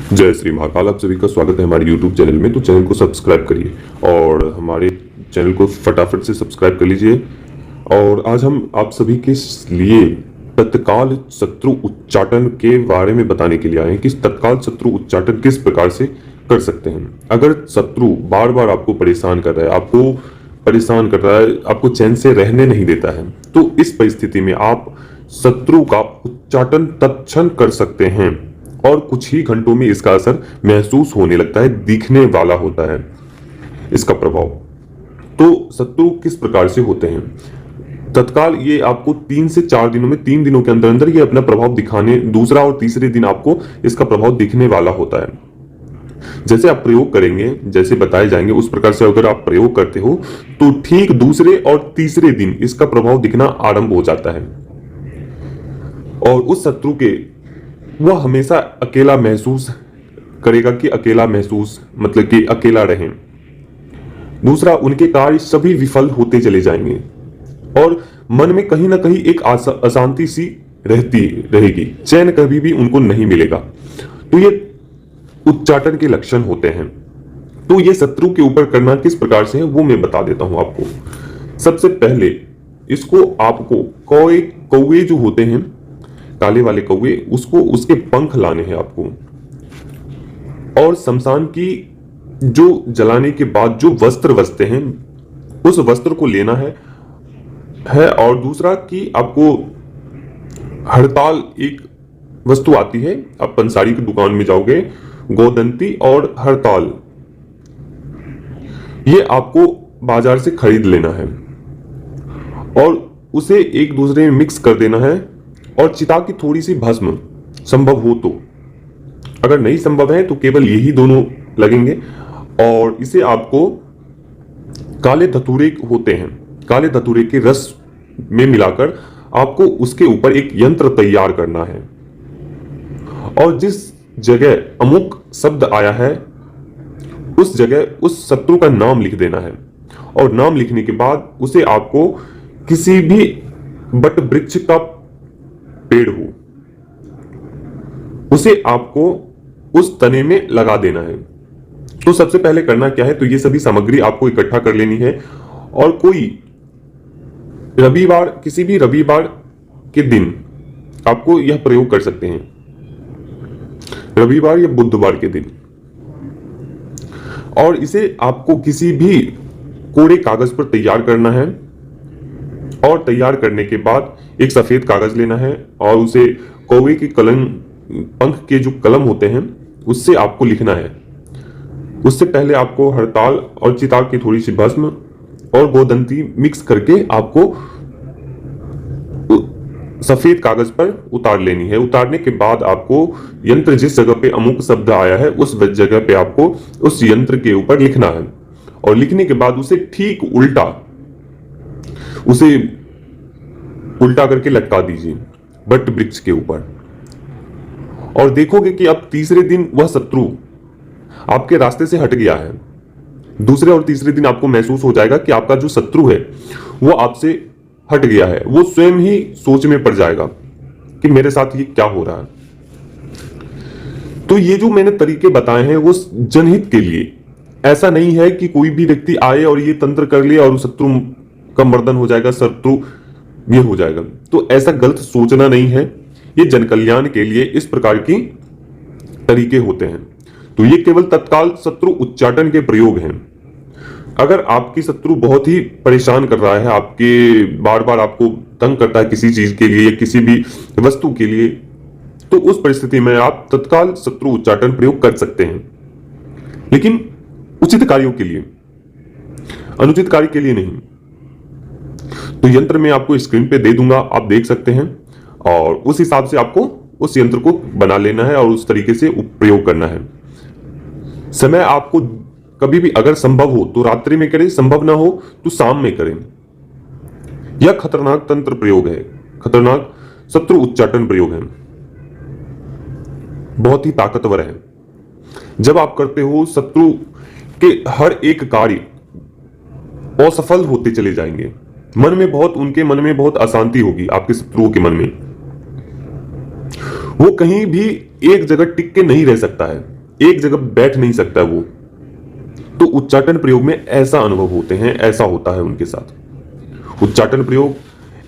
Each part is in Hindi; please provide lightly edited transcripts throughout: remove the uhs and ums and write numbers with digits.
जय श्री महाकाल। आप सभी का स्वागत है हमारे YouTube चैनल में। तो चैनल को सब्सक्राइब करिए और हमारे चैनल को फटाफट से सब्सक्राइब कर लीजिए। और आज हम आप सभी के लिए तत्काल शत्रु उच्चाटन के बारे में बताने के लिए आए हैं कि तत्काल शत्रु उच्चाटन किस प्रकार से कर सकते हैं। अगर शत्रु बार बार आपको परेशान कर रहा है, आपको चैन से रहने नहीं देता है, तो इस परिस्थिति में आप शत्रु का उच्चाटन तत्क्षण कर सकते हैं और कुछ ही घंटों में इसका असर महसूस होने लगता है, दिखने वाला होता है इसका प्रभाव। तो शत्रु किस प्रकार से होते हैं तत्काल, ये आपको 3 से 4 दिनों में, 3 दिनों के अंदर अंदर ये अपना प्रभाव दिखाने, दूसरा और तीसरे दिन आपको इसका प्रभाव दिखने वाला होता है। जैसे आप प्रयोग करेंगे, जैसे बताए जाएंगे, उस प्रकार से अगर आप प्रयोग करते हो तो ठीक दूसरे और तीसरे दिन इसका प्रभाव दिखना आरंभ हो जाता है। और उस शत्रु के वह हमेशा अकेला महसूस करेगा कि अकेला महसूस मतलब कि अकेला रहें। दूसरा, उनके कार्य सभी विफल होते चले जाएंगे और मन में कहीं ना कहीं एक अशांति सी रहती रहेगी, चैन कभी भी उनको नहीं मिलेगा। तो ये उच्चाटन के लक्षण होते हैं। तो ये शत्रु के ऊपर करना किस प्रकार से है वो मैं बता देता हूं आपको। सबसे पहले इसको आपको कौवे जो होते हैं, काले वाले कौवे, उसको उसके पंख लाने हैं आपको, और शमशान की जो जलाने के बाद जो वस्त्र बचते हैं उस वस्त्र को लेना है। और दूसरा कि आपको हड़ताल एक वस्तु आती है, आप पंसारी की दुकान में जाओगे, गोदंती और हड़ताल, ये आपको बाजार से खरीद लेना है और उसे एक दूसरे में मिक्स कर देना है। और चिता की थोड़ी सी भस्म संभव हो तो, अगर नहीं संभव है तो केवल यही दोनों लगेंगे। और इसे आपको काले धतूरे होते हैं, काले धतूरे के रस में मिलाकर आपको उसके ऊपर एक यंत्र तैयार करना है और जिस जगह अमुक शब्द आया है उस जगह उस शत्रु का नाम लिख देना है। और नाम लिखने के बाद उसे आपको किसी भी बट वृक्ष का पेड़ हो, उसे आपको उस तने में लगा देना है। तो सबसे पहले करना क्या है, तो ये सभी सामग्री आपको इकट्ठा कर लेनी है और कोई रविवार, किसी भी रविवार के दिन आपको यह प्रयोग कर सकते हैं, रविवार या बुधवार के दिन। और इसे आपको किसी भी कोरे कागज पर तैयार करना है और तैयार करने के बाद एक सफेद कागज लेना है और उसे कौवे के पंख के जो कलम होते हैं उससे आपको लिखना है। उससे पहले आपको हड़ताल और चिता की थोड़ी सी भस्म और गोदंती मिक्स करके आपको सफेद कागज पर उतार लेनी है। उतारने के बाद आपको यंत्र जिस जगह पे अमुक शब्द आया है उस जगह पे आपको उस यंत्र के ऊपर लिखना है और लिखने के बाद उसे ठीक उल्टा करके लटका दीजिए बट वृक्ष के ऊपर। और देखोगे कि अब तीसरे दिन वह शत्रु आपके रास्ते से हट गया है। दूसरे और तीसरे दिन आपको महसूस हो जाएगा कि आपका जो शत्रु है वो आपसे हट गया है। वो स्वयं ही सोच में पड़ जाएगा कि मेरे साथ ये क्या हो रहा है। तो ये जो मैंने तरीके बताए हैं वो जनहित के लिए, ऐसा नहीं है कि कोई भी व्यक्ति आए और ये तंत्र कर ले और शत्रु का मर्दन हो जाएगा, शत्रु ये हो जाएगा। तो ऐसा गलत सोचना नहीं है, ये जन कल्याण के लिए इस प्रकार की तरीके होते हैं। तो ये केवल तत्काल शत्रु उच्चाटन के प्रयोग हैं। अगर आपकी शत्रु बहुत ही परेशान कर रहा है, आपके बार बार आपको तंग करता है किसी चीज के लिए, किसी भी वस्तु के लिए, तो उस परिस्थिति में आप तत्काल शत्रु उच्चाटन प्रयोग कर सकते हैं, लेकिन उचित कार्यों के लिए, अनुचित कार्य के लिए नहीं। तो यंत्र मैं आपको स्क्रीन पे दे दूंगा, आप देख सकते हैं और उस हिसाब से आपको उस यंत्र को बना लेना है और उस तरीके से प्रयोग करना है। समय आपको कभी भी अगर संभव हो तो रात्रि में करें, संभव ना हो तो शाम में करें। यह खतरनाक तंत्र प्रयोग है, खतरनाक शत्रु उच्चाटन प्रयोग है, बहुत ही ताकतवर है। जब आप करते हो शत्रु के हर एक कार्य असफल होते चले जाएंगे। उनके मन में बहुत अशांति होगी, आपके शत्रुओं के मन में। वो कहीं भी एक जगह टिक के नहीं रह सकता है। एक जगह बैठ नहीं सकता वो। तो उच्चाटन प्रयोग में ऐसा अनुभव होते हैं, ऐसा होता है उनके साथ। उच्चाटन प्रयोग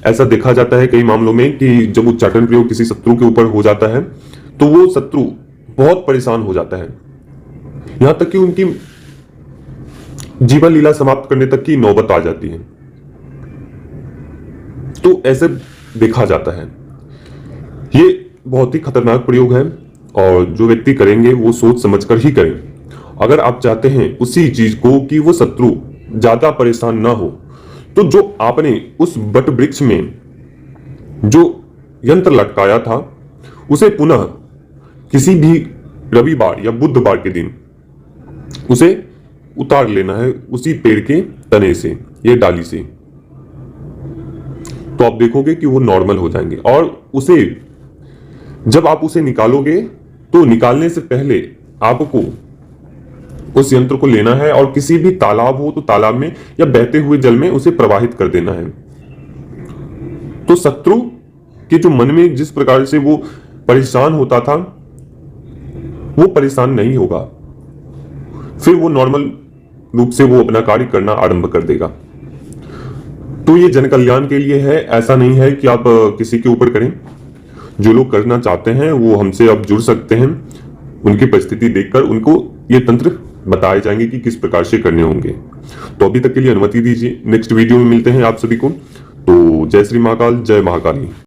ऐसा देखा जाता है कई मामलों में कि जब उच्चाटन प्रयोग किसी शत्रु के ऊपर हो जाता है तो वो शत्रु बहुत परेशान हो जाता है, यहां तक कि उनकी जीवन लीला समाप्त करने तक की नौबत आ जाती है। तो ऐसे देखा जाता है। ये बहुत ही खतरनाक प्रयोग है और जो व्यक्ति करेंगे वो सोच समझकर ही करें। अगर आप चाहते हैं उसी चीज को कि वो शत्रु ज्यादा परेशान ना हो, तो जो आपने उस वट वृक्ष में जो यंत्र लटकाया था उसे पुनः किसी भी रविवार या बुधवार के दिन उसे उतार लेना है उसी पेड़ के तने से या डाली से। तो आप देखोगे कि वो नॉर्मल हो जाएंगे। और उसे जब आप उसे निकालोगे तो निकालने से पहले आपको उस यंत्र को लेना है और किसी भी तालाब हो तो तालाब में या बहते हुए जल में उसे प्रवाहित कर देना है। तो शत्रु के जो मन में जिस प्रकार से वो परेशान होता था वो परेशान नहीं होगा, फिर वो नॉर्मल रूप से वो अपना कार्य करना आरंभ कर देगा। तो ये जन कल्याण के लिए है, ऐसा नहीं है कि आप किसी के ऊपर करें। जो लोग करना चाहते हैं वो हमसे अब जुड़ सकते हैं, उनकी परिस्थिति देखकर उनको ये तंत्र बताए जाएंगे कि किस प्रकार से करने होंगे। तो अभी तक के लिए अनुमति दीजिए, नेक्स्ट वीडियो में मिलते हैं आप सभी को। तो जय श्री महाकाल, जय महाकाली।